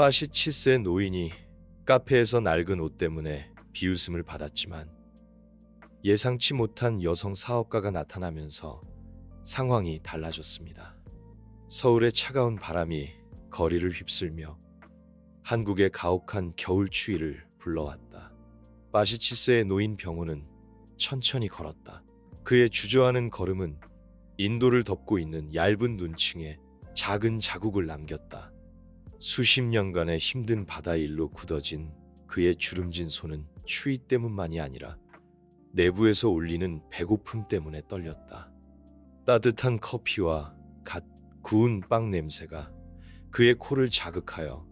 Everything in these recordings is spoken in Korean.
파시치스의 노인이 카페에서 낡은 옷 때문에 비웃음을 받았지만 예상치 못한 여성 사업가가 나타나면서 상황이 달라졌습니다. 서울의 차가운 바람이 거리를 휩쓸며 한국의 가혹한 겨울 추위를 불러왔다. 파시치스의 노인 병호는 천천히 걸었다. 그의 주저하는 걸음은 인도를 덮고 있는 얇은 눈층에 작은 자국을 남겼다. 수십 년간의 힘든 바다 일로 굳어진 그의 주름진 손은 추위 때문만이 아니라 내부에서 울리는 배고픔 때문에 떨렸다. 따뜻한 커피와 갓 구운 빵 냄새가 그의 코를 자극하여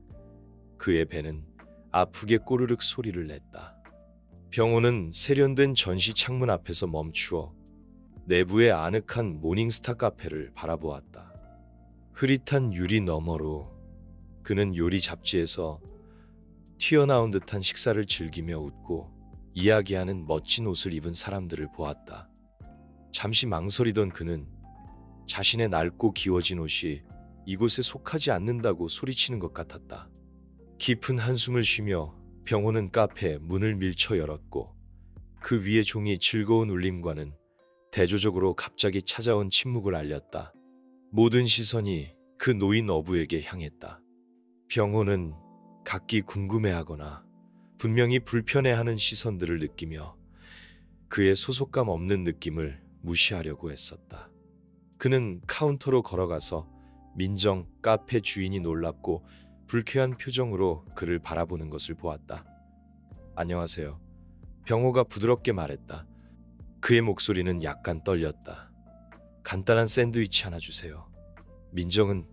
그의 배는 아프게 꼬르륵 소리를 냈다. 병호는 세련된 전시 창문 앞에서 멈추어 내부의 아늑한 모닝스타 카페를 바라보았다. 흐릿한 유리 너머로 그는 요리 잡지에서 튀어나온 듯한 식사를 즐기며 웃고 이야기하는 멋진 옷을 입은 사람들을 보았다. 잠시 망설이던 그는 자신의 낡고 기워진 옷이 이곳에 속하지 않는다고 소리치는 것 같았다. 깊은 한숨을 쉬며 병호는 카페 문을 밀쳐 열었고 그 위의 종이 즐거운 울림과는 대조적으로 갑자기 찾아온 침묵을 알렸다. 모든 시선이 그 노인 어부에게 향했다. 병호는 각기 궁금해하거나 분명히 불편해하는 시선들을 느끼며 그의 소속감 없는 느낌을 무시하려고 애썼다. 그는 카운터로 걸어가서 민정 카페 주인이 놀랍고 불쾌한 표정으로 그를 바라보는 것을 보았다. 안녕하세요. 병호가 부드럽게 말했다. 그의 목소리는 약간 떨렸다. 간단한 샌드위치 하나 주세요. 민정은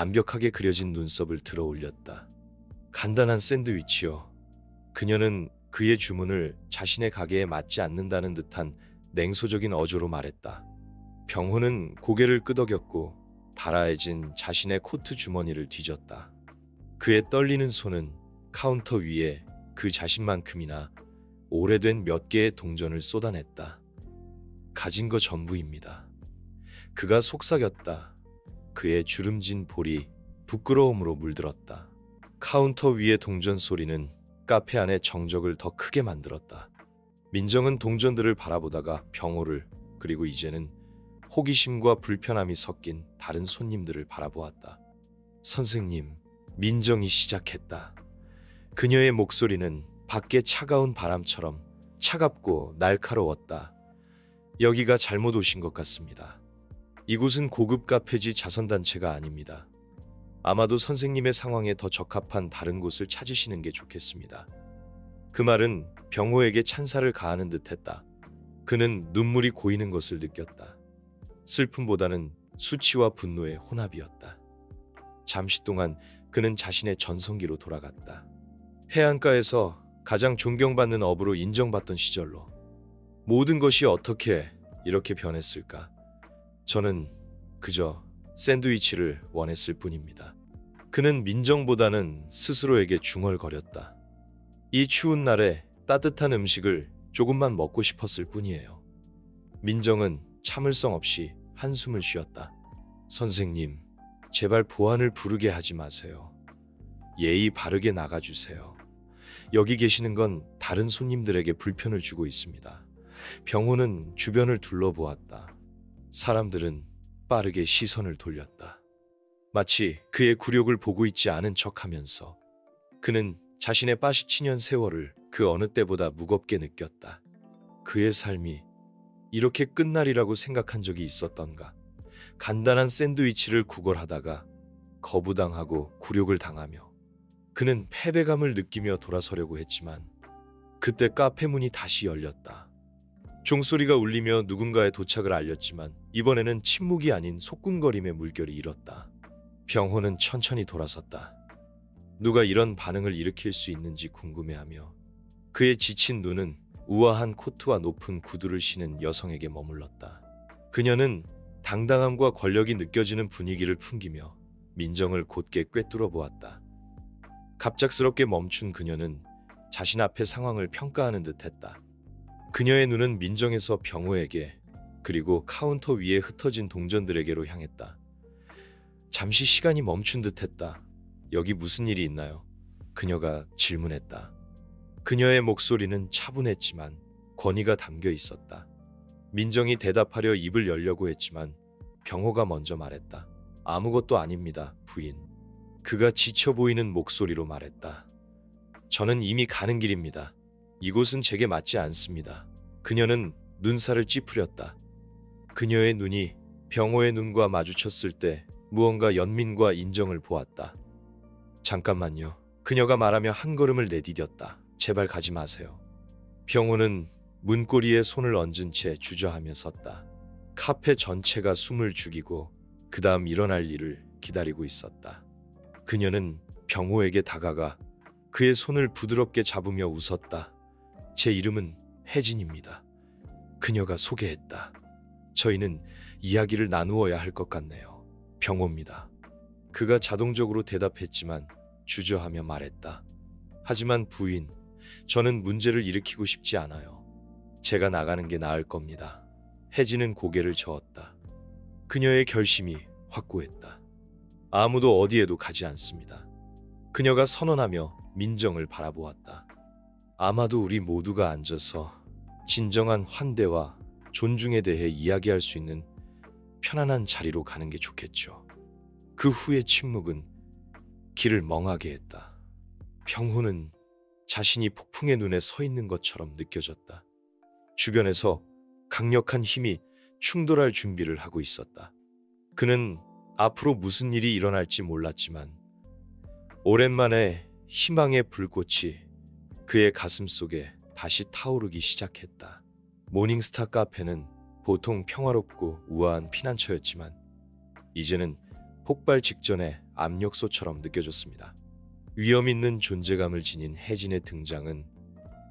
완벽하게 그려진 눈썹을 들어 올렸다. 간단한 샌드위치요. 그녀는 그의 주문을 자신의 가게에 맞지 않는다는 듯한 냉소적인 어조로 말했다. 병호는 고개를 끄덕였고 달아해진 자신의 코트 주머니를 뒤졌다. 그의 떨리는 손은 카운터 위에 그 자신만큼이나 오래된 몇 개의 동전을 쏟아냈다. 가진 거 전부입니다. 그가 속삭였다. 그의 주름진 볼이 부끄러움으로 물들었다. 카운터 위의 동전 소리는 카페 안의 정적을 더 크게 만들었다. 민정은 동전들을 바라보다가 병호를 그리고 이제는 호기심과 불편함이 섞인 다른 손님들을 바라보았다. 선생님, 민정이 시작했다. 그녀의 목소리는 밖의 차가운 바람처럼 차갑고 날카로웠다. 여기가 잘못 오신 것 같습니다. 이곳은 고급 카페지 자선단체가 아닙니다. 아마도 선생님의 상황에 더 적합한 다른 곳을 찾으시는 게 좋겠습니다. 그 말은 병호에게 찬사를 가하는 듯했다. 그는 눈물이 고이는 것을 느꼈다. 슬픔보다는 수치와 분노의 혼합이었다. 잠시 동안 그는 자신의 전성기로 돌아갔다. 해안가에서 가장 존경받는 어부로 인정받던 시절로. 모든 것이 어떻게 이렇게 변했을까? 저는 그저 샌드위치를 원했을 뿐입니다. 그는 민정보다는 스스로에게 중얼거렸다. 이 추운 날에 따뜻한 음식을 조금만 먹고 싶었을 뿐이에요. 민정은 참을성 없이 한숨을 쉬었다. 선생님, 제발 보안을 부르게 하지 마세요. 예의 바르게 나가주세요. 여기 계시는 건 다른 손님들에게 불편을 주고 있습니다. 병호는 주변을 둘러보았다. 사람들은 빠르게 시선을 돌렸다. 마치 그의 굴욕을 보고 있지 않은 척하면서 그는 자신의 파시치년 세월을 그 어느 때보다 무겁게 느꼈다. 그의 삶이 이렇게 끝날이라고 생각한 적이 있었던가. 간단한 샌드위치를 구걸하다가 거부당하고 굴욕을 당하며 그는 패배감을 느끼며 돌아서려고 했지만 그때 카페 문이 다시 열렸다. 종소리가 울리며 누군가의 도착을 알렸지만 이번에는 침묵이 아닌 소꿉거림의 물결이 일었다. 병호는 천천히 돌아섰다. 누가 이런 반응을 일으킬 수 있는지 궁금해하며 그의 지친 눈은 우아한 코트와 높은 구두를 신은 여성에게 머물렀다. 그녀는 당당함과 권력이 느껴지는 분위기를 풍기며 민정을 곧게 꿰뚫어 보았다. 갑작스럽게 멈춘 그녀는 자신 앞의 상황을 평가하는 듯했다. 그녀의 눈은 민정에서 병호에게 그리고 카운터 위에 흩어진 동전들에게로 향했다. 잠시 시간이 멈춘 듯했다. 여기 무슨 일이 있나요? 그녀가 질문했다. 그녀의 목소리는 차분했지만 권위가 담겨 있었다. 민정이 대답하려 입을 열려고 했지만 병호가 먼저 말했다. 아무것도 아닙니다, 부인. 그가 지쳐 보이는 목소리로 말했다. 저는 이미 가는 길입니다. 이곳은 제게 맞지 않습니다. 그녀는 눈살을 찌푸렸다. 그녀의 눈이 병호의 눈과 마주쳤을 때 무언가 연민과 인정을 보았다. 잠깐만요. 그녀가 말하며 한 걸음을 내디뎠다. 제발 가지 마세요. 병호는 문고리에 손을 얹은 채 주저하며 섰다. 카페 전체가 숨을 죽이고 그 다음 일어날 일을 기다리고 있었다. 그녀는 병호에게 다가가 그의 손을 부드럽게 잡으며 웃었다. 제 이름은 혜진입니다. 그녀가 소개했다. 저희는 이야기를 나누어야 할 것 같네요. 병호입니다. 그가 자동적으로 대답했지만 주저하며 말했다. 하지만 부인, 저는 문제를 일으키고 싶지 않아요. 제가 나가는 게 나을 겁니다. 혜진은 고개를 저었다. 그녀의 결심이 확고했다. 아무도 어디에도 가지 않습니다. 그녀가 선언하며 민정을 바라보았다. 아마도 우리 모두가 앉아서 진정한 환대와 존중에 대해 이야기할 수 있는 편안한 자리로 가는 게 좋겠죠. 그 후의 침묵은 길을 멍하게 했다. 병호는 자신이 폭풍의 눈에 서 있는 것처럼 느껴졌다. 주변에서 강력한 힘이 충돌할 준비를 하고 있었다. 그는 앞으로 무슨 일이 일어날지 몰랐지만 오랜만에 희망의 불꽃이 그의 가슴 속에 다시 타오르기 시작했다. 모닝스타 카페는 보통 평화롭고 우아한 피난처였지만 이제는 폭발 직전의 압력소처럼 느껴졌습니다. 위험 있는 존재감을 지닌 혜진의 등장은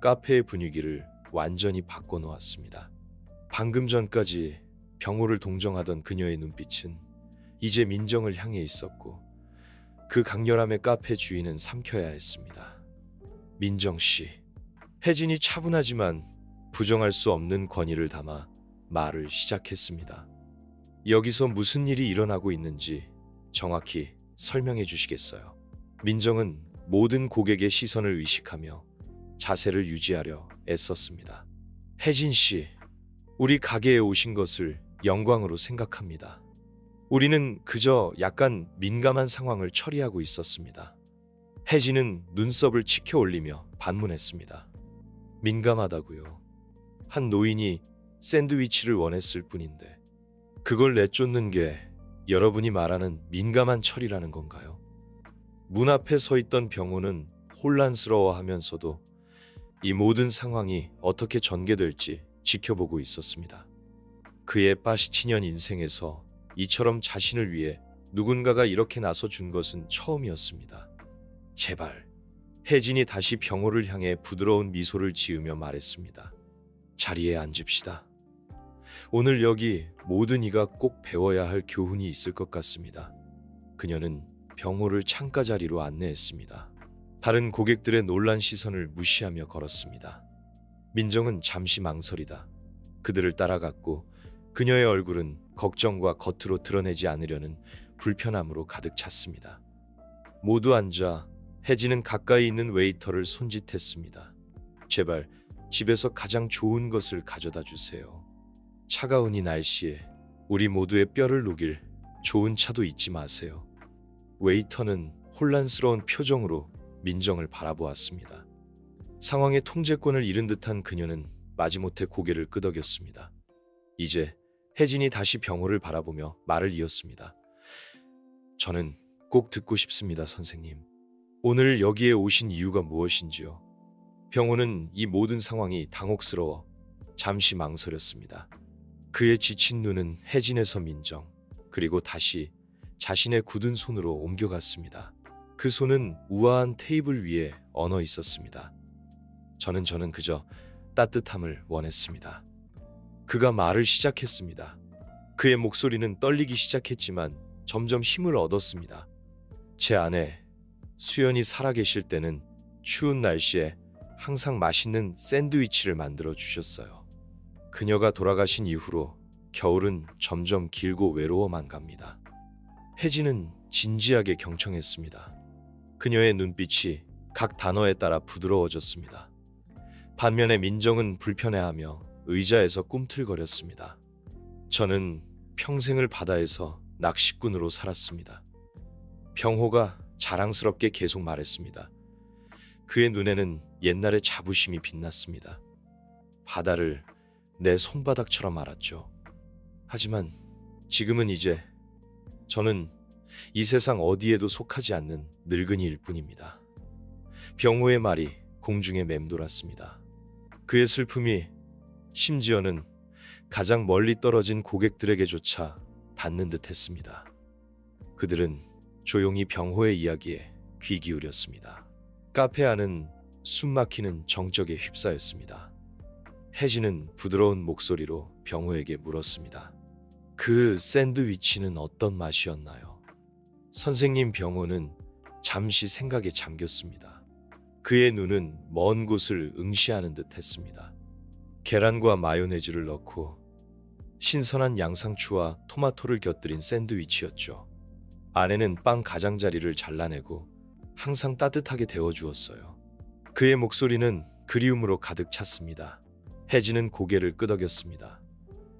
카페의 분위기를 완전히 바꿔놓았습니다. 방금 전까지 병호를 동정하던 그녀의 눈빛은 이제 민정을 향해 있었고 그 강렬함에 카페 주인은 삼켜야 했습니다. 민정 씨. 혜진이 차분하지만 부정할 수 없는 권위를 담아 말을 시작했습니다. 여기서 무슨 일이 일어나고 있는지 정확히 설명해 주시겠어요? 민정은 모든 고객의 시선을 의식하며 자세를 유지하려 애썼습니다. 혜진 씨, 우리 가게에 오신 것을 영광으로 생각합니다. 우리는 그저 약간 민감한 상황을 처리하고 있었습니다. 혜진은 눈썹을 치켜 올리며 반문했습니다. 민감하다고요? 한 노인이 샌드위치를 원했을 뿐인데 그걸 내쫓는 게 여러분이 말하는 민감한 처리라는 건가요? 문 앞에 서 있던 병호는 혼란스러워하면서도 이 모든 상황이 어떻게 전개될지 지켜보고 있었습니다. 그의 빠시치년 인생에서 이처럼 자신을 위해 누군가가 이렇게 나서준 것은 처음이었습니다. 제발. 혜진이 다시 병호를 향해 부드러운 미소를 지으며 말했습니다. 자리에 앉읍시다. 오늘 여기 모든 이가 꼭 배워야 할 교훈이 있을 것 같습니다. 그녀는 병호를 창가 자리로 안내했습니다. 다른 고객들의 놀란 시선을 무시하며 걸었습니다. 민정은 잠시 망설이다 그들을 따라갔고 그녀의 얼굴은 걱정과 겉으로 드러내지 않으려는 불편함으로 가득 찼습니다. 모두 앉아 혜진은 가까이 있는 웨이터를 손짓했습니다. 제발 집에서 가장 좋은 것을 가져다 주세요. 차가운 이 날씨에 우리 모두의 뼈를 녹일 좋은 차도 잊지 마세요. 웨이터는 혼란스러운 표정으로 민정을 바라보았습니다. 상황의 통제권을 잃은 듯한 그녀는 마지못해 고개를 끄덕였습니다. 이제 혜진이 다시 병호를 바라보며 말을 이었습니다. 저는 꼭 듣고 싶습니다, 선생님. 오늘 여기에 오신 이유가 무엇인지요? 병호는 이 모든 상황이 당혹스러워 잠시 망설였습니다. 그의 지친 눈은 혜진에서 민정, 그리고 다시 자신의 굳은 손으로 옮겨갔습니다. 그 손은 우아한 테이블 위에 얹어 있었습니다. 저는 그저 따뜻함을 원했습니다. 그가 말을 시작했습니다. 그의 목소리는 떨리기 시작했지만 점점 힘을 얻었습니다. 제 아내 수연이 살아계실 때는 추운 날씨에 항상 맛있는 샌드위치를 만들어 주셨어요. 그녀가 돌아가신 이후로 겨울은 점점 길고 외로워만 갑니다. 혜진은 진지하게 경청했습니다. 그녀의 눈빛이 각 단어에 따라 부드러워졌습니다. 반면에 민정은 불편해하며 의자에서 꿈틀거렸습니다. 저는 평생을 바다에서 낚시꾼으로 살았습니다. 병호가 자랑스럽게 계속 말했습니다. 그의 눈에는 옛날의 자부심이 빛났습니다. 바다를 내 손바닥처럼 알았죠. 하지만 지금은 이제 저는 이 세상 어디에도 속하지 않는 늙은이일 뿐입니다. 병호의 말이 공중에 맴돌았습니다. 그의 슬픔이 심지어는 가장 멀리 떨어진 고객들에게조차 닿는 듯 했습니다. 그들은 조용히 병호의 이야기에 귀 기울였습니다. 카페 안은 숨막히는 정적에 휩싸였습니다. 혜진은 부드러운 목소리로 병호에게 물었습니다. 그 샌드위치는 어떤 맛이었나요? 선생님. 병호는 잠시 생각에 잠겼습니다. 그의 눈은 먼 곳을 응시하는 듯 했습니다. 계란과 마요네즈를 넣고 신선한 양상추와 토마토를 곁들인 샌드위치였죠. 아내는 빵 가장자리를 잘라내고 항상 따뜻하게 데워주었어요. 그의 목소리는 그리움으로 가득 찼습니다. 혜진은 고개를 끄덕였습니다.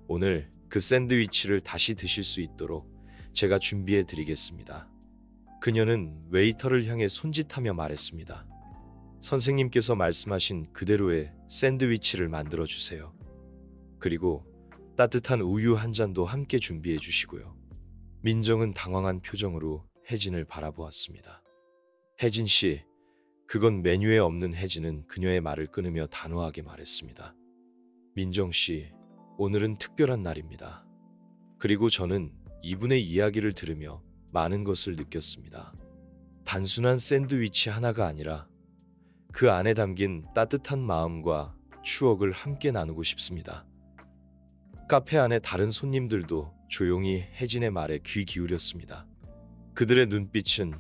오늘 그 샌드위치를 다시 드실 수 있도록 제가 준비해 드리겠습니다. 그녀는 웨이터를 향해 손짓하며 말했습니다. 선생님께서 말씀하신 그대로의 샌드위치를 만들어 주세요. 그리고 따뜻한 우유 한 잔도 함께 준비해 주시고요. 민정은 당황한 표정으로 혜진을 바라보았습니다. 혜진 씨, 그건 메뉴에 없는. 혜진은 그녀의 말을 끊으며 단호하게 말했습니다. 민정 씨, 오늘은 특별한 날입니다. 그리고 저는 이분의 이야기를 들으며 많은 것을 느꼈습니다. 단순한 샌드위치 하나가 아니라 그 안에 담긴 따뜻한 마음과 추억을 함께 나누고 싶습니다. 카페 안에 다른 손님들도 조용히 혜진의 말에 귀 기울였습니다. 그들의 눈빛은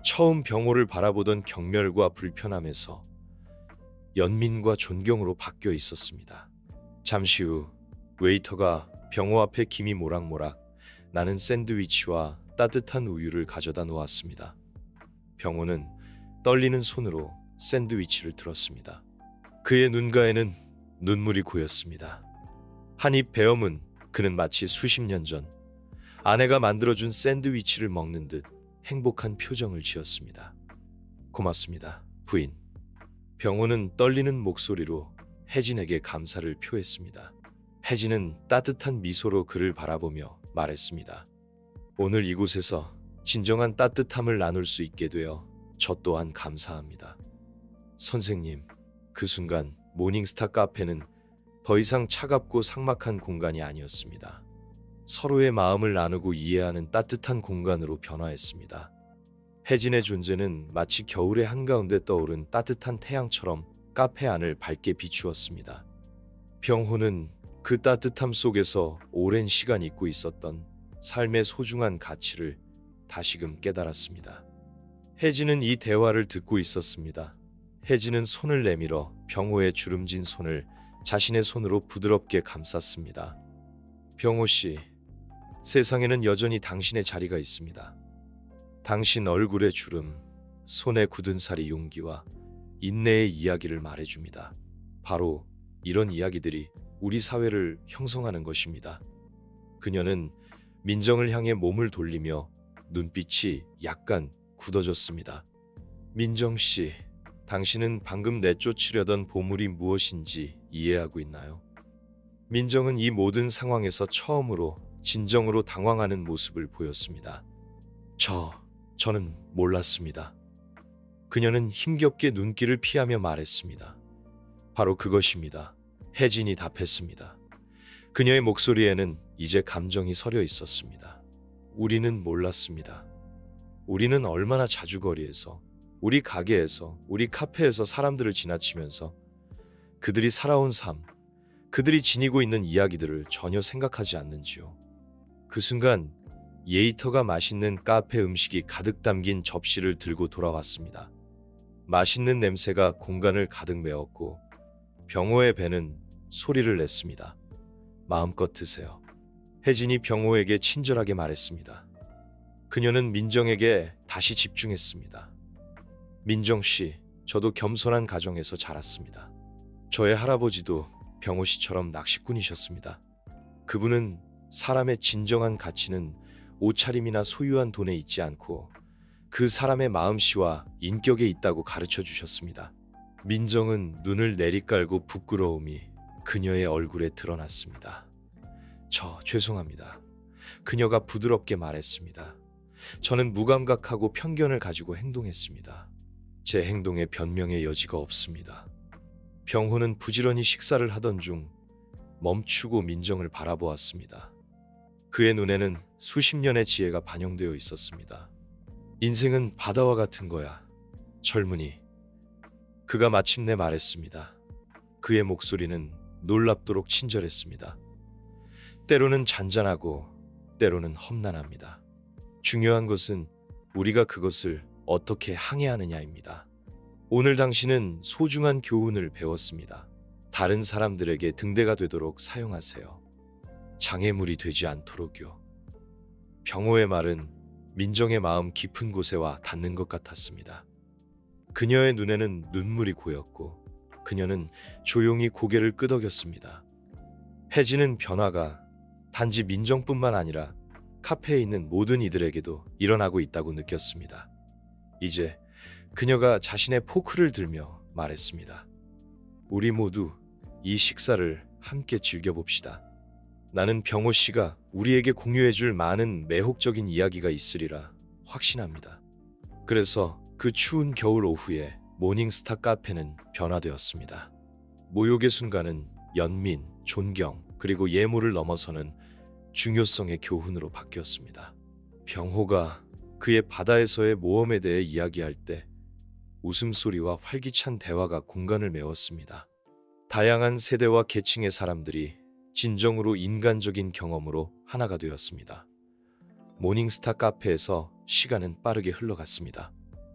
처음 병호를 바라보던 경멸과 불편함에서 연민과 존경으로 바뀌어 있었습니다. 잠시 후 웨이터가 병호 앞에 김이 모락모락 나는 샌드위치와 따뜻한 우유를 가져다 놓았습니다. 병호는 떨리는 손으로 샌드위치를 들었습니다. 그의 눈가에는 눈물이 고였습니다. 한입 베어문 그는 마치 수십 년 전 아내가 만들어준 샌드위치를 먹는 듯 행복한 표정을 지었습니다. 고맙습니다, 부인. 병호는 떨리는 목소리로 혜진에게 감사를 표했습니다. 혜진은 따뜻한 미소로 그를 바라보며 말했습니다. 오늘 이곳에서 진정한 따뜻함을 나눌 수 있게 되어 저 또한 감사합니다. 선생님, 그 순간 모닝스타 카페는 더 이상 차갑고 삭막한 공간이 아니었습니다. 서로의 마음을 나누고 이해하는 따뜻한 공간으로 변화했습니다. 혜진의 존재는 마치 겨울의 한가운데 떠오른 따뜻한 태양처럼 카페 안을 밝게 비추었습니다. 병호는 그 따뜻함 속에서 오랜 시간 잊고 있었던 삶의 소중한 가치를 다시금 깨달았습니다. 혜진은 이 대화를 듣고 있었습니다. 혜진은 손을 내밀어 병호의 주름진 손을 자신의 손으로 부드럽게 감쌌습니다. 병호 씨, 세상에는 여전히 당신의 자리가 있습니다. 당신 얼굴의 주름, 손에 굳은 살이 용기와 인내의 이야기를 말해줍니다. 바로 이런 이야기들이 우리 사회를 형성하는 것입니다. 그녀는 민정을 향해 몸을 돌리며 눈빛이 약간 굳어졌습니다. 민정 씨, 당신은 방금 내쫓으려던 보물이 무엇인지 이해하고 있나요? 민정은 이 모든 상황에서 처음으로 진정으로 당황하는 모습을 보였습니다. 저는 몰랐습니다. 그녀는 힘겹게 눈길을 피하며 말했습니다. 바로 그것입니다. 혜진이 답했습니다. 그녀의 목소리에는 이제 감정이 서려 있었습니다. 우리는 몰랐습니다. 우리는 얼마나 자주 거리에서, 우리 가게에서, 우리 카페에서 사람들을 지나치면서 그들이 살아온 삶, 그들이 지니고 있는 이야기들을 전혀 생각하지 않는지요. 그 순간 웨이터가 맛있는 카페 음식이 가득 담긴 접시를 들고 돌아왔습니다. 맛있는 냄새가 공간을 가득 메웠고 병호의 배는 소리를 냈습니다. 마음껏 드세요. 혜진이 병호에게 친절하게 말했습니다. 그녀는 민정에게 다시 집중했습니다. 민정 씨, 저도 겸손한 가정에서 자랐습니다. 저의 할아버지도 병호 씨처럼 낚시꾼이셨습니다. 그분은 사람의 진정한 가치는 옷차림이나 소유한 돈에 있지 않고 그 사람의 마음씨와 인격에 있다고 가르쳐 주셨습니다. 민정은 눈을 내리깔고 부끄러움이 그녀의 얼굴에 드러났습니다. 저 죄송합니다. 그녀가 부드럽게 말했습니다. 저는 무감각하고 편견을 가지고 행동했습니다. 제 행동에 변명의 여지가 없습니다. 병호는 부지런히 식사를 하던 중 멈추고 민정을 바라보았습니다. 그의 눈에는 수십 년의 지혜가 반영되어 있었습니다. 인생은 바다와 같은 거야, 젊은이. 그가 마침내 말했습니다. 그의 목소리는 놀랍도록 친절했습니다. 때로는 잔잔하고 때로는 험난합니다. 중요한 것은 우리가 그것을 어떻게 항해하느냐입니다. 오늘 당신은 소중한 교훈을 배웠습니다. 다른 사람들에게 등대가 되도록 사용하세요. 장애물이 되지 않도록요. 병호의 말은 민정의 마음 깊은 곳에 와 닿는 것 같았습니다. 그녀의 눈에는 눈물이 고였고 그녀는 조용히 고개를 끄덕였습니다. 혜진은 변화가 단지 민정뿐만 아니라 카페에 있는 모든 이들에게도 일어나고 있다고 느꼈습니다. 이제 그녀가 자신의 포크를 들며 말했습니다. 우리 모두 이 식사를 함께 즐겨봅시다. 나는 병호 씨가 우리에게 공유해줄 많은 매혹적인 이야기가 있으리라 확신합니다. 그래서 그 추운 겨울 오후에 모닝스타 카페는 변화되었습니다. 모욕의 순간은 연민, 존경, 그리고 예물을 넘어서는 중요성의 교훈으로 바뀌었습니다. 병호가 그의 바다에서의 모험에 대해 이야기할 때 웃음소리와 활기찬 대화가 공간을 메웠습니다. 다양한 세대와 계층의 사람들이 진정으로 인간적인 경험으로 하나가 되었습니다. 모닝스타 카페에서 시간은 빠르게 흘러갔습니다.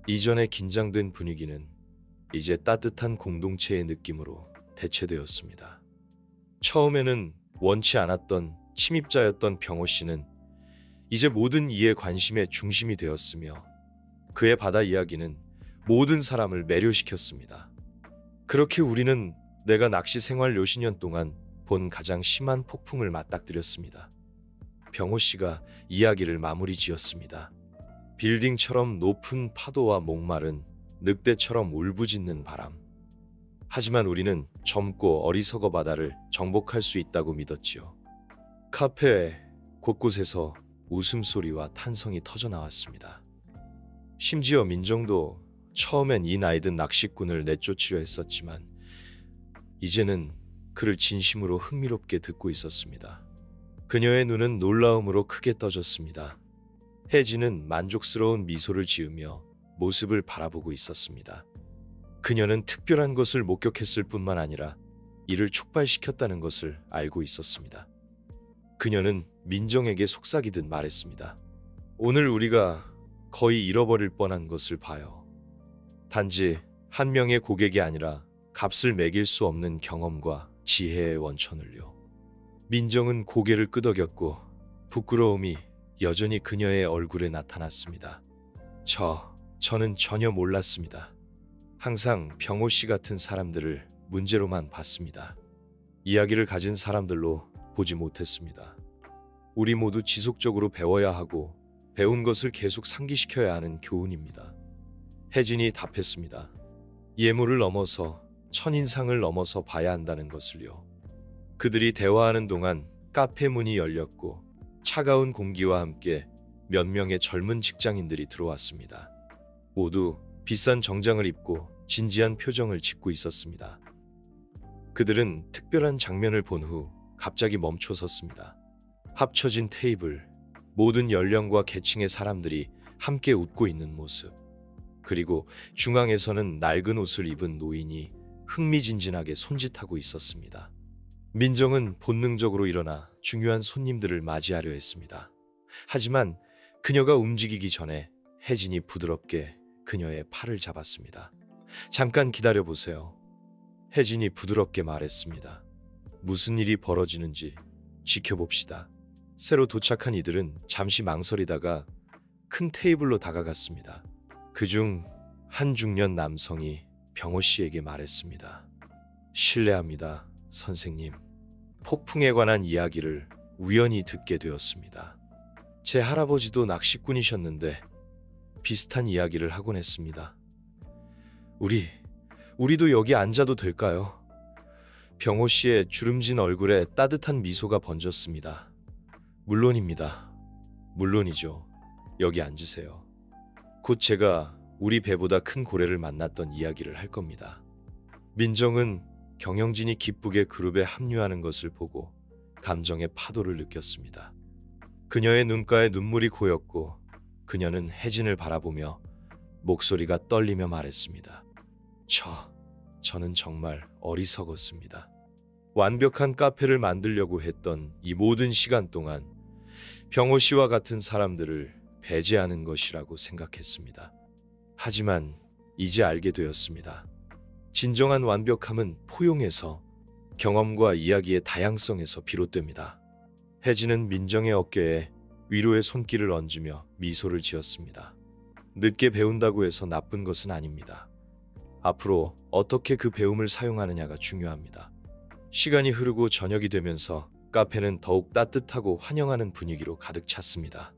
이전의 긴장된 분위기는 이제 따뜻한 공동체의 느낌으로 대체되었습니다. 처음에는 원치 않았던 침입자였던 병호 씨는 이제 모든 이의 관심의 중심이 되었으며 그의 바다 이야기는 모든 사람을 매료시켰습니다. 그렇게 우리는 내가 낚시 생활 몇십 년 동안 본 가장 심한 폭풍을 맞닥뜨렸습니다. 병호 씨가 이야기를 마무리 지었습니다. 빌딩처럼 높은 파도와 목마른 늑대처럼 울부짖는 바람. 하지만 우리는 젊고 어리석어 바다를 정복할 수 있다고 믿었지요. 카페 곳곳에서 웃음소리와 탄성이 터져나왔습니다. 심지어 민정도 처음엔 이 나이든 낚시꾼을 내쫓으려 했었지만 이제는 그를 진심으로 흥미롭게 듣고 있었습니다. 그녀의 눈은 놀라움으로 크게 떠졌습니다. 혜진은 만족스러운 미소를 지으며 모습을 바라보고 있었습니다. 그녀는 특별한 것을 목격했을 뿐만 아니라 이를 촉발시켰다는 것을 알고 있었습니다. 그녀는 민정에게 속삭이듯 말했습니다. 오늘 우리가 거의 잃어버릴 뻔한 것을 봐요. 단지 한 명의 고객이 아니라 값을 매길 수 없는 경험과 지혜의 원천을요. 민정은 고개를 끄덕였고 부끄러움이 여전히 그녀의 얼굴에 나타났습니다. 저는 전혀 몰랐습니다. 항상 병호 씨 같은 사람들을 문제로만 봤습니다. 이야기를 가진 사람들로 보지 못했습니다. 우리 모두 지속적으로 배워야 하고 배운 것을 계속 상기시켜야 하는 교훈입니다. 혜진이 답했습니다. 예물을 넘어서 첫인상을 넘어서 봐야 한다는 것을요. 그들이 대화하는 동안 카페 문이 열렸고 차가운 공기와 함께 몇 명의 젊은 직장인들이 들어왔습니다. 모두 비싼 정장을 입고 진지한 표정을 짓고 있었습니다. 그들은 특별한 장면을 본 후 갑자기 멈춰 섰습니다. 합쳐진 테이블, 모든 연령과 계층의 사람들이 함께 웃고 있는 모습. 그리고 중앙에서는 낡은 옷을 입은 노인이 흥미진진하게 손짓하고 있었습니다. 민정은 본능적으로 일어나 중요한 손님들을 맞이하려 했습니다. 하지만 그녀가 움직이기 전에 혜진이 부드럽게 그녀의 팔을 잡았습니다. 잠깐 기다려보세요. 혜진이 부드럽게 말했습니다. 무슨 일이 벌어지는지 지켜봅시다. 새로 도착한 이들은 잠시 망설이다가 큰 테이블로 다가갔습니다. 그중 한 중년 남성이 병호 씨에게 말했습니다. 실례합니다, 선생님. 폭풍에 관한 이야기를 우연히 듣게 되었습니다. 제 할아버지도 낚시꾼이셨는데 비슷한 이야기를 하곤 했습니다. 우리도 여기 앉아도 될까요? 병호 씨의 주름진 얼굴에 따뜻한 미소가 번졌습니다. 물론입니다. 물론이죠. 여기 앉으세요. 곧 제가 우리 배보다 큰 고래를 만났던 이야기를 할 겁니다. 민정은 경영진이 기쁘게 그룹에 합류하는 것을 보고 감정의 파도를 느꼈습니다. 그녀의 눈가에 눈물이 고였고 그녀는 혜진을 바라보며 목소리가 떨리며 말했습니다. 저는 정말 어리석었습니다. 완벽한 카페를 만들려고 했던 이 모든 시간 동안 병호 씨와 같은 사람들을 배제하는 것이라고 생각했습니다. 하지만 이제 알게 되었습니다. 진정한 완벽함은 포용에서, 경험과 이야기의 다양성에서 비롯됩니다. 혜진은 민정의 어깨에 위로의 손길을 얹으며 미소를 지었습니다. 늦게 배운다고 해서 나쁜 것은 아닙니다. 앞으로 어떻게 그 배움을 사용하느냐가 중요합니다. 시간이 흐르고 저녁이 되면서 카페는 더욱 따뜻하고 환영하는 분위기로 가득 찼습니다.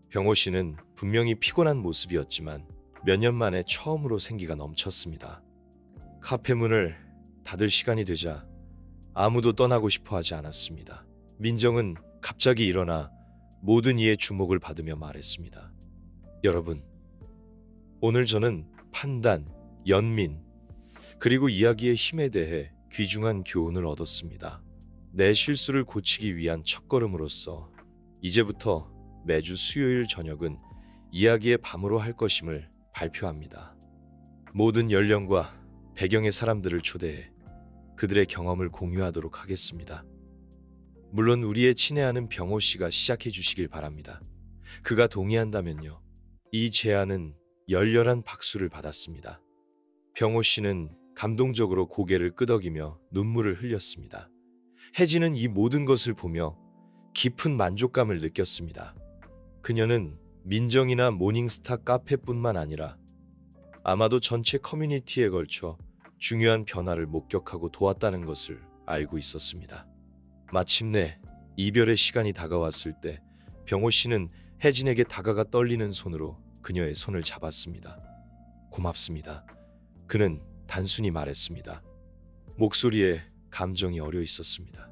병호 씨는 분명히 피곤한 모습이었지만 몇 년 만에 처음으로 생기가 넘쳤습니다. 카페 문을 닫을 시간이 되자 아무도 떠나고 싶어 하지 않았습니다. 민정은 갑자기 일어나 모든 이의 주목을 받으며 말했습니다. 여러분, 오늘 저는 판단, 연민, 그리고 이야기의 힘에 대해 귀중한 교훈을 얻었습니다. 내 실수를 고치기 위한 첫걸음으로서 이제부터 매주 수요일 저녁은 이야기의 밤으로 할 것임을 발표합니다. 모든 연령과 배경의 사람들을 초대해 그들의 경험을 공유하도록 하겠습니다. 물론 우리의 친애하는 병호 씨가 시작해 주시길 바랍니다. 그가 동의한다면요. 이 제안은 열렬한 박수를 받았습니다. 병호 씨는 감동적으로 고개를 끄덕이며 눈물을 흘렸습니다. 혜진은 이 모든 것을 보며 깊은 만족감을 느꼈습니다. 그녀는 민정이나 모닝스타 카페뿐만 아니라 아마도 전체 커뮤니티에 걸쳐 중요한 변화를 목격하고 도왔다는 것을 알고 있었습니다. 마침내 이별의 시간이 다가왔을 때 병호 씨는 혜진에게 다가가 떨리는 손으로 그녀의 손을 잡았습니다. 고맙습니다. 그는 단순히 말했습니다. 목소리에 감정이 어려 있었습니다.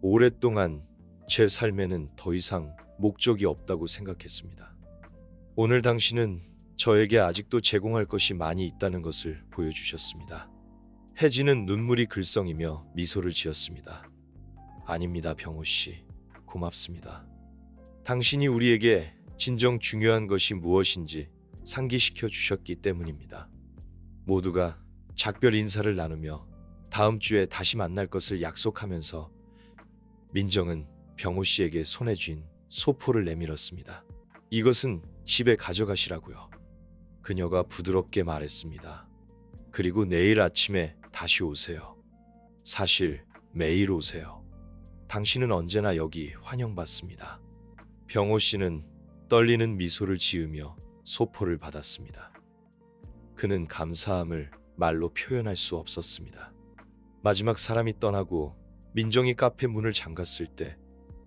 오랫동안 제 삶에는 더 이상 목적이 없다고 생각했습니다. 오늘 당신은 저에게 아직도 제공할 것이 많이 있다는 것을 보여주셨습니다. 혜진은 눈물이 글썽이며 미소를 지었습니다. 아닙니다, 병호 씨. 고맙습니다. 당신이 우리에게 진정 중요한 것이 무엇인지 상기시켜 주셨기 때문입니다. 모두가 작별 인사를 나누며 다음 주에 다시 만날 것을 약속하면서 민정은 병호 씨에게 손에 쥔 소포를 내밀었습니다. 이것은 집에 가져가시라고요. 그녀가 부드럽게 말했습니다. 그리고 내일 아침에 다시 오세요. 사실 매일 오세요. 당신은 언제나 여기 환영받습니다. 병호 씨는 떨리는 미소를 지으며 소포를 받았습니다. 그는 감사함을 말로 표현할 수 없었습니다. 마지막 사람이 떠나고 민정이 카페 문을 잠갔을 때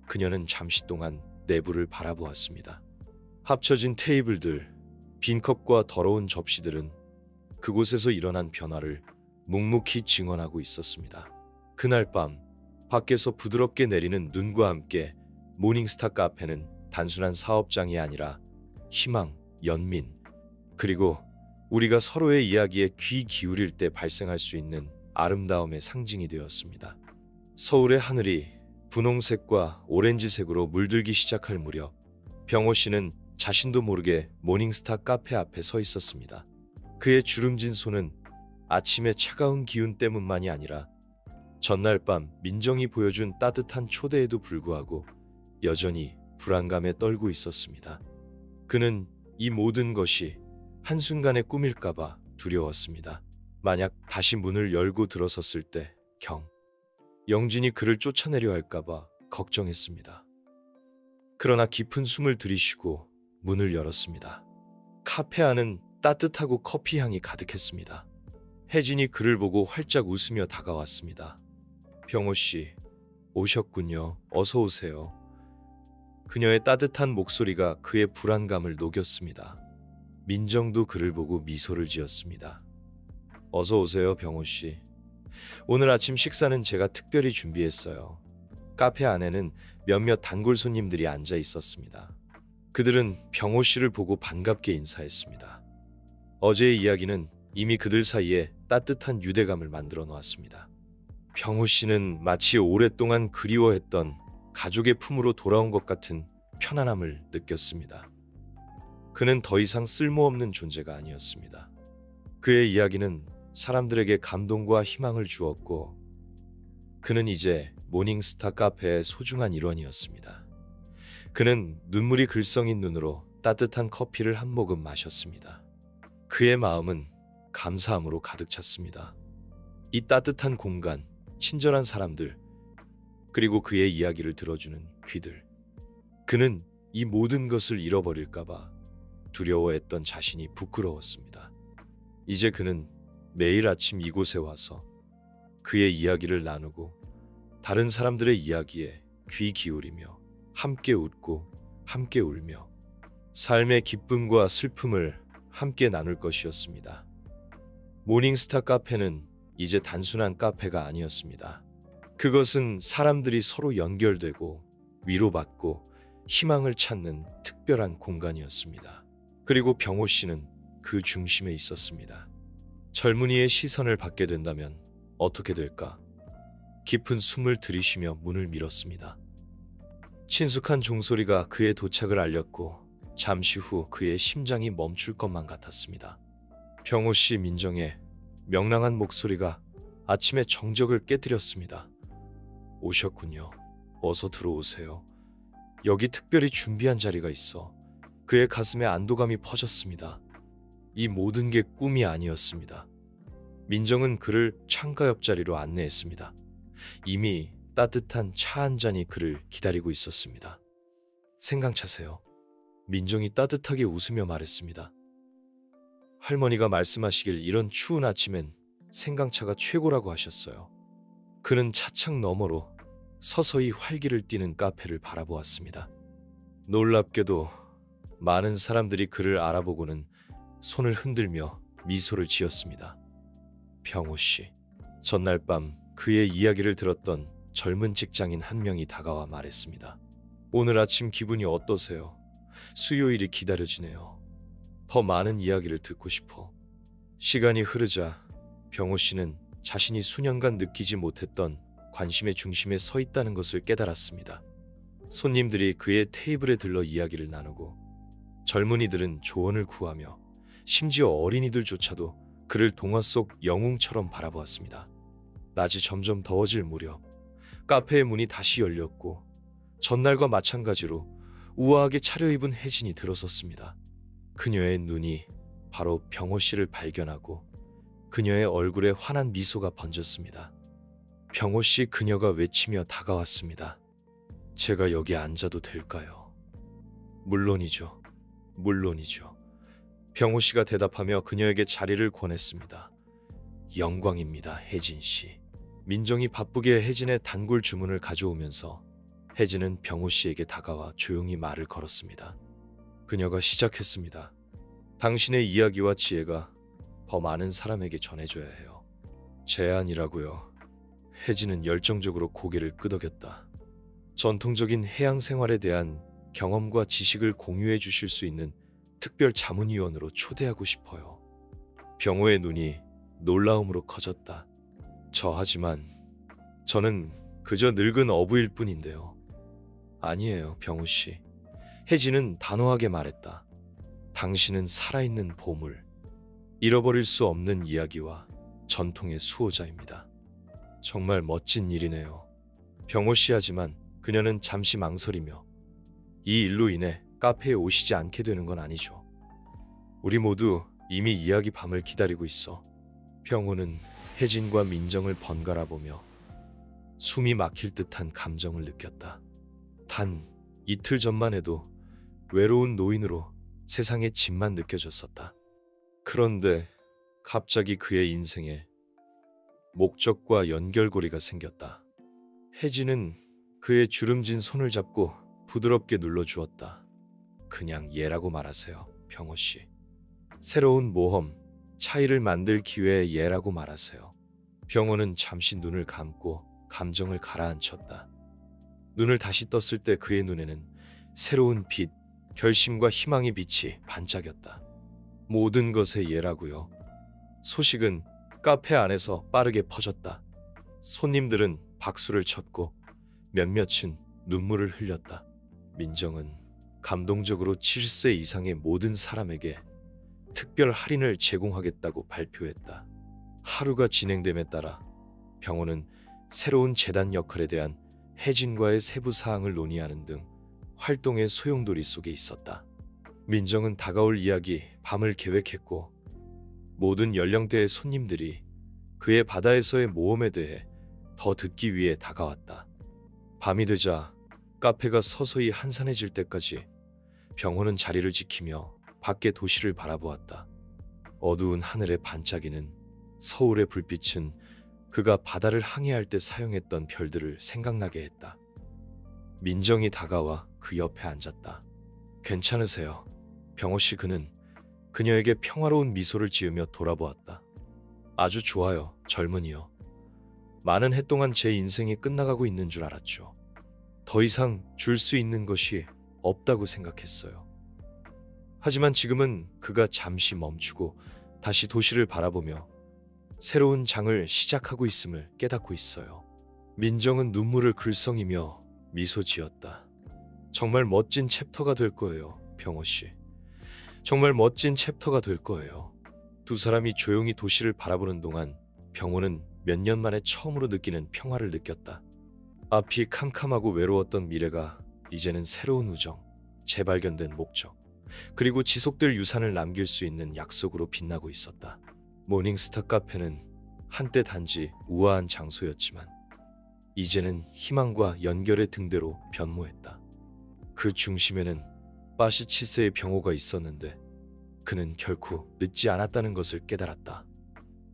그녀는 잠시 동안 내부를 바라보았습니다. 합쳐진 테이블들, 빈 컵과 더러운 접시들은 그곳에서 일어난 변화를 묵묵히 증언하고 있었습니다. 그날 밤 밖에서 부드럽게 내리는 눈과 함께 모닝스타 카페는 단순한 사업장이 아니라 희망, 연민, 그리고 우리가 서로의 이야기에 귀 기울일 때 발생할 수 있는 아름다움의 상징이 되었습니다. 서울의 하늘이 분홍색과 오렌지색으로 물들기 시작할 무렵 병호 씨는 자신도 모르게 모닝스타 카페 앞에 서 있었습니다. 그의 주름진 손은 아침의 차가운 기운 때문만이 아니라 전날 밤 민정이 보여준 따뜻한 초대에도 불구하고 여전히 불안감에 떨고 있었습니다. 그는 이 모든 것이 한순간의 꿈일까봐 두려웠습니다. 만약 다시 문을 열고 들어섰을 때 영진이 그를 쫓아내려 할까봐 걱정했습니다. 그러나 깊은 숨을 들이쉬고 문을 열었습니다. 카페 안은 따뜻하고 커피 향이 가득했습니다. 혜진이 그를 보고 활짝 웃으며 다가왔습니다. 병호 씨, 오셨군요. 어서 오세요. 그녀의 따뜻한 목소리가 그의 불안감을 녹였습니다. 민정도 그를 보고 미소를 지었습니다. 어서 오세요, 병호 씨. 오늘 아침 식사는 제가 특별히 준비했어요. 카페 안에는 몇몇 단골 손님들이 앉아 있었습니다. 그들은 병호 씨를 보고 반갑게 인사했습니다. 어제의 이야기는 이미 그들 사이에 따뜻한 유대감을 만들어 놓았습니다. 병호 씨는 마치 오랫동안 그리워했던 가족의 품으로 돌아온 것 같은 편안함을 느꼈습니다. 그는 더 이상 쓸모없는 존재가 아니었습니다. 그의 이야기는 사람들에게 감동과 희망을 주었고, 그는 이제 모닝스타 카페의 소중한 일원이었습니다. 그는 눈물이 글썽인 눈으로 따뜻한 커피를 한 모금 마셨습니다. 그의 마음은 감사함으로 가득 찼습니다. 이 따뜻한 공간, 친절한 사람들, 그리고 그의 이야기를 들어주는 귀들. 그는 이 모든 것을 잃어버릴까봐 두려워했던 자신이 부끄러웠습니다. 이제 그는 매일 아침 이곳에 와서 그의 이야기를 나누고 다른 사람들의 이야기에 귀 기울이며 함께 웃고 함께 울며 삶의 기쁨과 슬픔을 함께 나눌 것이었습니다. 모닝스타 카페는 이제 단순한 카페가 아니었습니다. 그것은 사람들이 서로 연결되고 위로받고 희망을 찾는 특별한 공간이었습니다. 그리고 병호 씨는 그 중심에 있었습니다. 젊은이의 시선을 받게 된다면 어떻게 될까? 깊은 숨을 들이쉬며 문을 밀었습니다. 친숙한 종소리가 그의 도착을 알렸고 잠시 후 그의 심장이 멈출 것만 같았습니다. 병호 씨 민정의 명랑한 목소리가 아침의 정적을 깨뜨렸습니다. 오셨군요. 어서 들어오세요. 여기 특별히 준비한 자리가 있어. 그의 가슴에 안도감이 퍼졌습니다. 이 모든 게 꿈이 아니었습니다. 민정은 그를 창가 옆자리로 안내했습니다. 이미 따뜻한 차 한 잔이 그를 기다리고 있었습니다. 생강차세요. 민정이 따뜻하게 웃으며 말했습니다. 할머니가 말씀하시길 이런 추운 아침엔 생강차가 최고라고 하셨어요. 그는 차창 너머로 서서히 활기를 띠는 카페를 바라보았습니다. 놀랍게도 많은 사람들이 그를 알아보고는 손을 흔들며 미소를 지었습니다. 병호 씨. 전날 밤 그의 이야기를 들었던 젊은 직장인 한 명이 다가와 말했습니다. 오늘 아침 기분이 어떠세요? 수요일이 기다려지네요. 더 많은 이야기를 듣고 싶어. 시간이 흐르자 병호 씨는 자신이 수년간 느끼지 못했던 관심의 중심에 서 있다는 것을 깨달았습니다. 손님들이 그의 테이블에 들러 이야기를 나누고 젊은이들은 조언을 구하며 심지어 어린이들조차도 그를 동화 속 영웅처럼 바라보았습니다. 낮이 점점 더워질 무렵 카페의 문이 다시 열렸고 전날과 마찬가지로 우아하게 차려입은 혜진이 들어섰습니다. 그녀의 눈이 바로 병호 씨를 발견하고 그녀의 얼굴에 환한 미소가 번졌습니다. 병호 씨, 그녀가 외치며 다가왔습니다. 제가 여기 앉아도 될까요? 물론이죠. 물론이죠. 병호 씨가 대답하며 그녀에게 자리를 권했습니다. 영광입니다, 혜진 씨. 민정이 바쁘게 혜진의 단골 주문을 가져오면서 혜진은 병호 씨에게 다가와 조용히 말을 걸었습니다. 그녀가 시작했습니다. 당신의 이야기와 지혜가 더 많은 사람에게 전해줘야 해요. 제안이라고요. 혜진은 열정적으로 고개를 끄덕였다. 전통적인 해양 생활에 대한 경험과 지식을 공유해 주실 수 있는 특별 자문위원으로 초대하고 싶어요. 병호의 눈이 놀라움으로 커졌다. 하지만 저는 그저 늙은 어부일 뿐인데요. 아니에요, 병호 씨. 혜진은 단호하게 말했다. 당신은 살아있는 보물, 잃어버릴 수 없는 이야기와 전통의 수호자입니다. 정말 멋진 일이네요. 병호 씨. 하지만 그녀는 잠시 망설이며 이 일로 인해 카페에 오시지 않게 되는 건 아니죠. 우리 모두 이미 이야기 밤을 기다리고 있어. 병호는 혜진과 민정을 번갈아 보며 숨이 막힐 듯한 감정을 느꼈다. 단 이틀 전만 해도 외로운 노인으로 세상의 짐만 느껴졌었다. 그런데 갑자기 그의 인생에 목적과 연결고리가 생겼다. 혜진은 그의 주름진 손을 잡고 부드럽게 눌러주었다. 그냥 얘라고 말하세요, 병호 씨. 새로운 모험, 차이를 만들 기회의 얘라고 말하세요. 병호는 잠시 눈을 감고 감정을 가라앉혔다. 눈을 다시 떴을 때 그의 눈에는 새로운 빛, 결심과 희망의 빛이 반짝였다. 모든 것의 얘라고요. 소식은 카페 안에서 빠르게 퍼졌다. 손님들은 박수를 쳤고 몇몇은 눈물을 흘렸다. 민정은 감동적으로 70세 이상의 모든 사람에게 특별 할인을 제공하겠다고 발표했다. 하루가 진행됨에 따라 병호는 새로운 재단 역할에 대한 혜진과의 세부 사항을 논의하는 등 활동의 소용돌이 속에 있었다. 민정은 다가올 이야기 밤을 계획했고 모든 연령대의 손님들이 그의 바다에서의 모험에 대해 더 듣기 위해 다가왔다. 밤이 되자 카페가 서서히 한산해질 때까지 병호는 자리를 지키며 밖의 도시를 바라보았다. 어두운 하늘에 반짝이는 서울의 불빛은 그가 바다를 항해할 때 사용했던 별들을 생각나게 했다. 민정이 다가와 그 옆에 앉았다. 괜찮으세요? 병호 씨. 그는 그녀에게 평화로운 미소를 지으며 돌아보았다. 아주 좋아요, 젊은이요. 많은 해 동안 제 인생이 끝나가고 있는 줄 알았죠. 더 이상 줄 수 있는 것이 없다고 생각했어요. 하지만 지금은 그가 잠시 멈추고 다시 도시를 바라보며 새로운 장을 시작하고 있음을 깨닫고 있어요. 민정은 눈물을 글썽이며 미소 지었다. 정말 멋진 챕터가 될 거예요, 병호 씨. 정말 멋진 챕터가 될 거예요. 두 사람이 조용히 도시를 바라보는 동안 병호는 몇 년 만에 처음으로 느끼는 평화를 느꼈다. 앞이 캄캄하고 외로웠던 미래가 이제는 새로운 우정, 재발견된 목적, 그리고 지속될 유산을 남길 수 있는 약속으로 빛나고 있었다. 모닝스타 카페는 한때 단지 우아한 장소였지만 이제는 희망과 연결의 등대로 변모했다. 그 중심에는 빠시치스의 병호가 있었는데 그는 결코 늦지 않았다는 것을 깨달았다.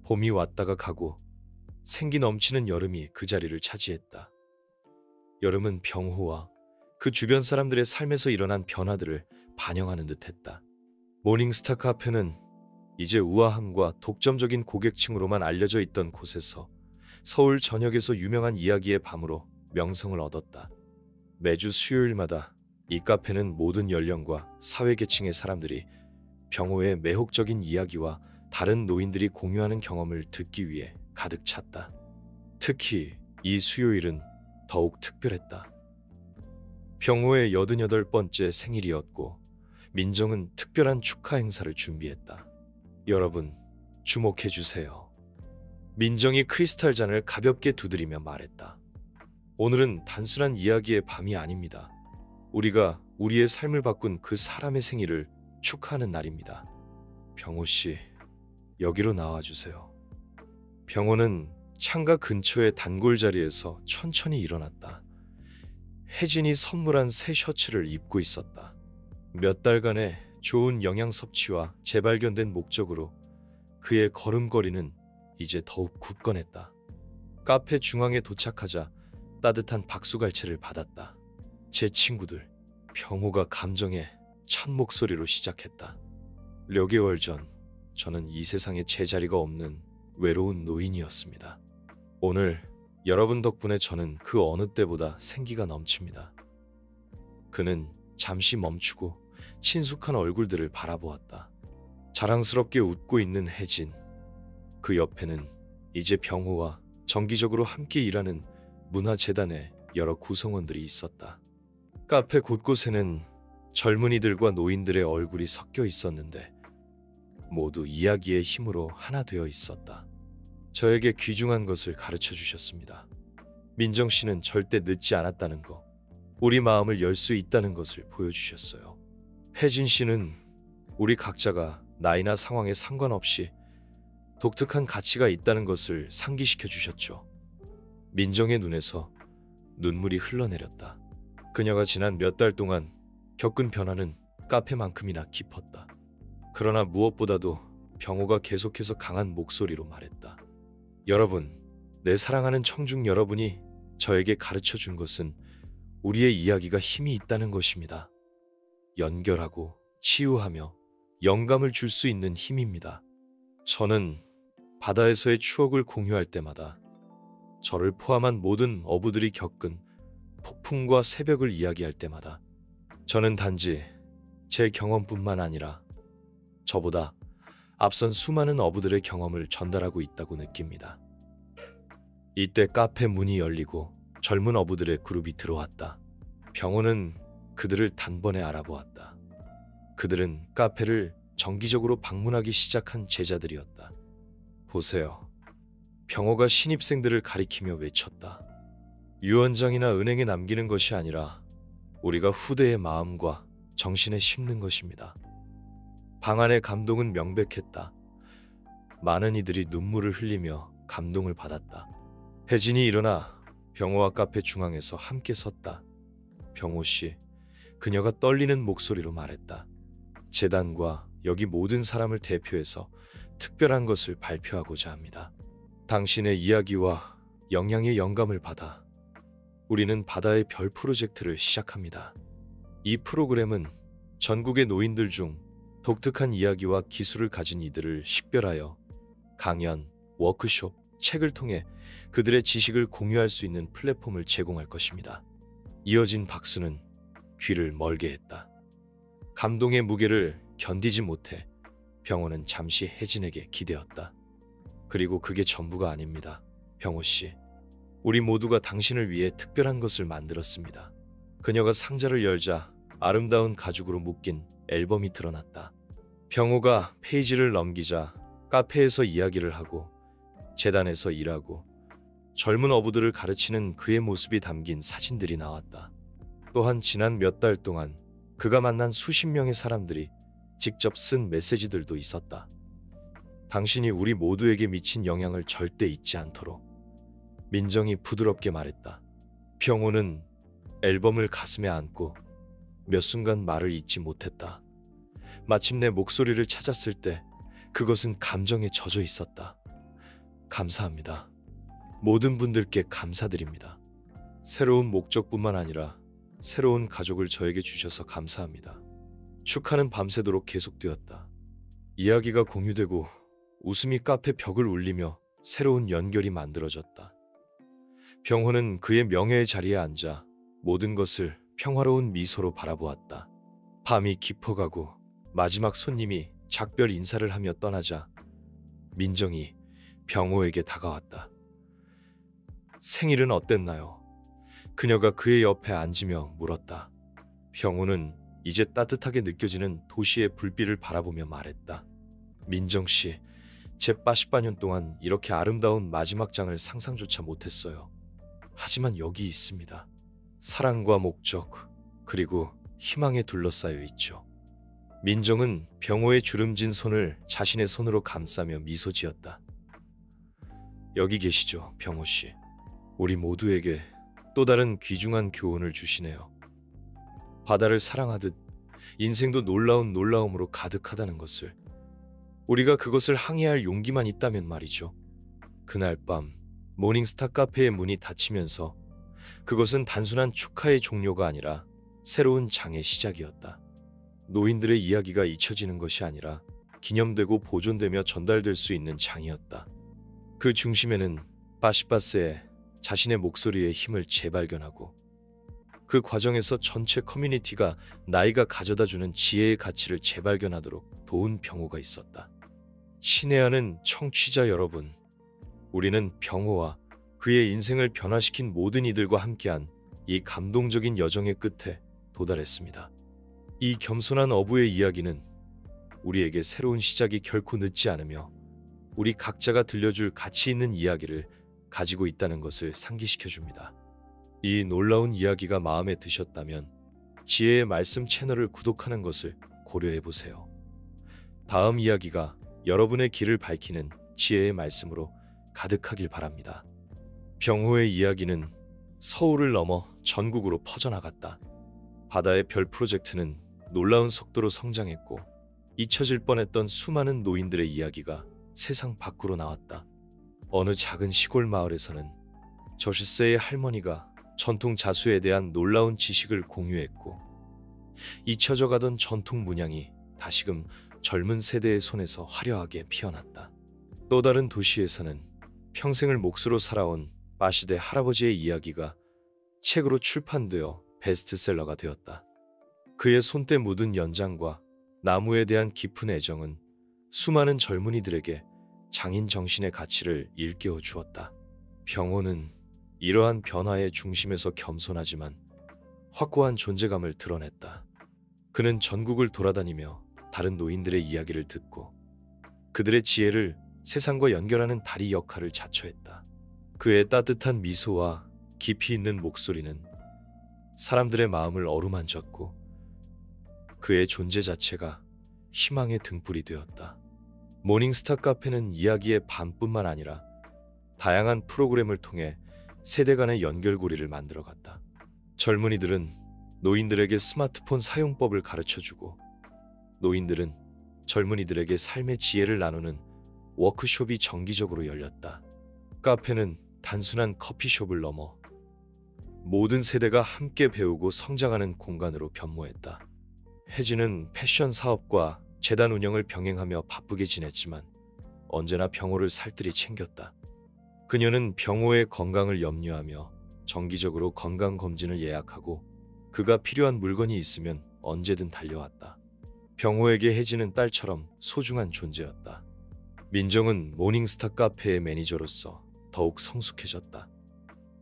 봄이 왔다가 가고 생기 넘치는 여름이 그 자리를 차지했다. 여름은 병호와 그 주변 사람들의 삶에서 일어난 변화들을 반영하는 듯했다. 모닝스타 카페는 이제 우아함과 독점적인 고객층으로만 알려져 있던 곳에서 서울 전역에서 유명한 이야기의 밤으로 명성을 얻었다. 매주 수요일마다 이 카페는 모든 연령과 사회계층의 사람들이 병호의 매혹적인 이야기와 다른 노인들이 공유하는 경험을 듣기 위해 가득 찼다. 특히 이 수요일은 더욱 특별했다. 병호의 88번째 생일이었고 민정은 특별한 축하 행사를 준비했다. 여러분, 주목해주세요. 민정이 크리스탈 잔을 가볍게 두드리며 말했다. 오늘은 단순한 이야기의 밤이 아닙니다. 우리가 우리의 삶을 바꾼 그 사람의 생일을 축하하는 날입니다. 병호 씨, 여기로 나와주세요. 병호는 창가 근처의 단골 자리에서 천천히 일어났다. 혜진이 선물한 새 셔츠를 입고 있었다. 몇 달간의 좋은 영양 섭취와 재발견된 목적으로 그의 걸음걸이는 이제 더욱 굳건했다. 카페 중앙에 도착하자 따뜻한 박수갈채를 받았다. 제 친구들, 병호가 감정의 첫 목소리로 시작했다. 몇 개월 전 저는 이 세상에 제자리가 없는 외로운 노인이었습니다. 오늘 여러분 덕분에 저는 그 어느 때보다 생기가 넘칩니다. 그는 잠시 멈추고 친숙한 얼굴들을 바라보았다. 자랑스럽게 웃고 있는 혜진, 그 옆에는 이제 병호와 정기적으로 함께 일하는 문화재단의 여러 구성원들이 있었다. 카페 곳곳에는 젊은이들과 노인들의 얼굴이 섞여 있었는데 모두 이야기의 힘으로 하나 되어 있었다. 저에게 귀중한 것을 가르쳐 주셨습니다. 민정 씨는 절대 늦지 않았다는 거, 우리 마음을 열 수 있다는 것을 보여주셨어요. 혜진 씨는 우리 각자가 나이나 상황에 상관없이 독특한 가치가 있다는 것을 상기시켜 주셨죠. 민정의 눈에서 눈물이 흘러내렸다. 그녀가 지난 몇 달 동안 겪은 변화는 카페만큼이나 깊었다. 그러나 무엇보다도 병호가 계속해서 강한 목소리로 말했다. 여러분, 내 사랑하는 청중 여러분이 저에게 가르쳐 준 것은 우리의 이야기가 힘이 있다는 것입니다. 연결하고 치유하며 영감을 줄 수 있는 힘입니다. 저는 바다에서의 추억을 공유할 때마다 저를 포함한 모든 어부들이 겪은 폭풍과 새벽을 이야기할 때마다 저는 단지 제 경험뿐만 아니라 저보다 앞선 수많은 어부들의 경험을 전달하고 있다고 느낍니다. 이때 카페 문이 열리고 젊은 어부들의 그룹이 들어왔다. 병호는 그들을 단번에 알아보았다. 그들은 카페를 정기적으로 방문하기 시작한 제자들이었다. 보세요. 병호가 신입생들을 가리키며 외쳤다. 유언장이나 은행에 남기는 것이 아니라 우리가 후대의 마음과 정신에 심는 것입니다. 방 안의 감동은 명백했다. 많은 이들이 눈물을 흘리며 감동을 받았다. 혜진이 일어나 병호와 카페 중앙에서 함께 섰다. 병호 씨, 그녀가 떨리는 목소리로 말했다. 재단과 여기 모든 사람을 대표해서 특별한 것을 발표하고자 합니다. 당신의 이야기와 영향의 영감을 받아 우리는 바다의 별 프로젝트를 시작합니다. 이 프로그램은 전국의 노인들 중 독특한 이야기와 기술을 가진 이들을 식별하여 강연, 워크숍, 책을 통해 그들의 지식을 공유할 수 있는 플랫폼을 제공할 것입니다. 이어진 박수는 귀를 멀게 했다. 감동의 무게를 견디지 못해 병호는 잠시 혜진에게 기대었다. 그리고 그게 전부가 아닙니다. 병호 씨, 우리 모두가 당신을 위해 특별한 것을 만들었습니다. 그녀가 상자를 열자 아름다운 가죽으로 묶인 앨범이 드러났다. 병호가 페이지를 넘기자 카페에서 이야기를 하고 재단에서 일하고 젊은 어부들을 가르치는 그의 모습이 담긴 사진들이 나왔다. 또한 지난 몇 달 동안 그가 만난 수십 명의 사람들이 직접 쓴 메시지들도 있었다. 당신이 우리 모두에게 미친 영향을 절대 잊지 않도록. 민정이 부드럽게 말했다. 병호는 앨범을 가슴에 안고 몇 순간 말을 잇지 못했다. 마침내 목소리를 찾았을 때 그것은 감정에 젖어 있었다. 감사합니다. 모든 분들께 감사드립니다. 새로운 목적뿐만 아니라 새로운 가족을 저에게 주셔서 감사합니다. 축하는 밤새도록 계속되었다. 이야기가 공유되고 웃음이 카페 벽을 울리며 새로운 연결이 만들어졌다. 병호는 그의 명예의 자리에 앉아 모든 것을 평화로운 미소로 바라보았다. 밤이 깊어가고 마지막 손님이 작별 인사를 하며 떠나자 민정이 병호에게 다가왔다. 생일은 어땠나요? 그녀가 그의 옆에 앉으며 물었다. 병호는 이제 따뜻하게 느껴지는 도시의 불빛을 바라보며 말했다. 민정 씨, 제 80여 동안 이렇게 아름다운 마지막 장을 상상조차 못했어요. 하지만 여기 있습니다. 사랑과 목적, 그리고 희망에 둘러싸여 있죠. 민정은 병호의 주름진 손을 자신의 손으로 감싸며 미소 지었다. 여기 계시죠, 병호 씨. 우리 모두에게 또 다른 귀중한 교훈을 주시네요. 바다를 사랑하듯 인생도 놀라운 놀라움으로 가득하다는 것을. 우리가 그것을 항해할 용기만 있다면 말이죠. 그날 밤 모닝스타 카페의 문이 닫히면서 그것은 단순한 축하의 종료가 아니라 새로운 장의 시작이었다. 노인들의 이야기가 잊혀지는 것이 아니라 기념되고 보존되며 전달될 수 있는 장이었다. 그 중심에는 바시바스의 자신의 목소리의 힘을 재발견하고 그 과정에서 전체 커뮤니티가 나이가 가져다주는 지혜의 가치를 재발견하도록 도운 병호가 있었다. 친애하는 청취자 여러분, 우리는 병호와 그의 인생을 변화시킨 모든 이들과 함께한 이 감동적인 여정의 끝에 도달했습니다. 이 겸손한 어부의 이야기는 우리에게 새로운 시작이 결코 늦지 않으며 우리 각자가 들려줄 가치 있는 이야기를 가지고 있다는 것을 상기시켜줍니다. 이 놀라운 이야기가 마음에 드셨다면 지혜의 말씀 채널을 구독하는 것을 고려해보세요. 다음 이야기가 여러분의 길을 밝히는 지혜의 말씀으로 가득하길 바랍니다. 병호의 이야기는 서울을 넘어 전국으로 퍼져나갔다. 바다의 별 프로젝트는 놀라운 속도로 성장했고 잊혀질 뻔했던 수많은 노인들의 이야기가 세상 밖으로 나왔다. 어느 작은 시골 마을에서는 저실세의 할머니가 전통 자수에 대한 놀라운 지식을 공유했고, 잊혀져 가던 전통 문양이 다시금 젊은 세대의 손에서 화려하게 피어났다. 또 다른 도시에서는 평생을 몫으로 살아온 마시대 할아버지의 이야기가 책으로 출판되어 베스트셀러가 되었다. 그의 손때 묻은 연장과 나무에 대한 깊은 애정은 수많은 젊은이들에게 장인 정신의 가치를 일깨워 주었다. 병호는 이러한 변화의 중심에서 겸손하지만 확고한 존재감을 드러냈다. 그는 전국을 돌아다니며 다른 노인들의 이야기를 듣고 그들의 지혜를 세상과 연결하는 다리 역할을 자처했다. 그의 따뜻한 미소와 깊이 있는 목소리는 사람들의 마음을 어루만졌고, 그의 존재 자체가 희망의 등불이 되었다. 모닝스타 카페는 이야기의 밤뿐만 아니라 다양한 프로그램을 통해 세대 간의 연결고리를 만들어갔다. 젊은이들은 노인들에게 스마트폰 사용법을 가르쳐주고, 노인들은 젊은이들에게 삶의 지혜를 나누는 워크숍이 정기적으로 열렸다. 카페는 단순한 커피숍을 넘어 모든 세대가 함께 배우고 성장하는 공간으로 변모했다. 혜진은 패션 사업과 재단 운영을 병행하며 바쁘게 지냈지만 언제나 병호를 살뜰히 챙겼다. 그녀는 병호의 건강을 염려하며 정기적으로 건강검진을 예약하고 그가 필요한 물건이 있으면 언제든 달려왔다. 병호에게 혜진은 딸처럼 소중한 존재였다. 민정은 모닝스타 카페의 매니저로서 더욱 성숙해졌다.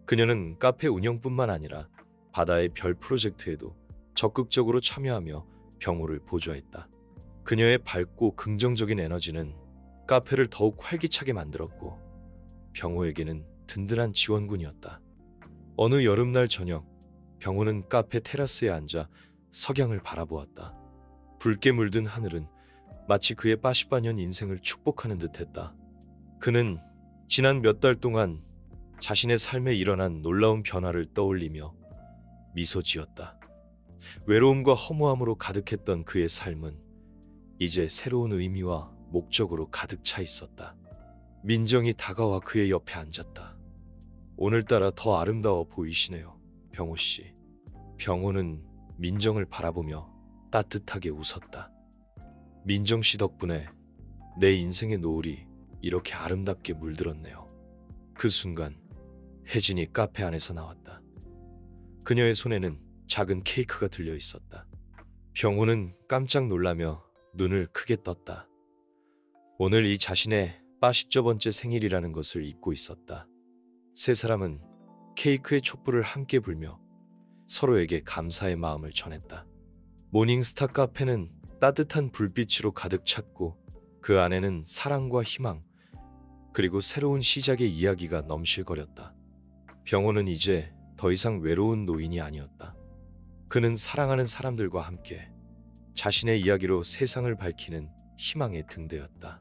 그녀는 카페 운영뿐만 아니라 바다의 별 프로젝트에도 적극적으로 참여하며 병호를 보조했다. 그녀의 밝고 긍정적인 에너지는 카페를 더욱 활기차게 만들었고, 병호에게는 든든한 지원군이었다. 어느 여름날 저녁, 병호는 카페 테라스에 앉아 석양을 바라보았다. 붉게 물든 하늘은 마치 그의 80여 년 인생을 축복하는 듯했다. 그는 지난 몇 달 동안 자신의 삶에 일어난 놀라운 변화를 떠올리며 미소 지었다. 외로움과 허무함으로 가득했던 그의 삶은 이제 새로운 의미와 목적으로 가득 차 있었다. 민정이 다가와 그의 옆에 앉았다. 오늘따라 더 아름다워 보이시네요, 병호 씨. 병호는 민정을 바라보며 따뜻하게 웃었다. 민정 씨 덕분에 내 인생의 노을이 이렇게 아름답게 물들었네요. 그 순간 혜진이 카페 안에서 나왔다. 그녀의 손에는 작은 케이크가 들려 있었다. 병호는 깜짝 놀라며 눈을 크게 떴다. 오늘 이 자신의 80번째 생일이라는 것을 잊고 있었다. 세 사람은 케이크의 촛불을 함께 불며 서로에게 감사의 마음을 전했다. 모닝스타 카페는 따뜻한 불빛으로 가득 찼고, 그 안에는 사랑과 희망, 그리고 새로운 시작의 이야기가 넘실거렸다. 병호는 이제 더 이상 외로운 노인이 아니었다. 그는 사랑하는 사람들과 함께 자신의 이야기로 세상을 밝히는 희망의 등대였다.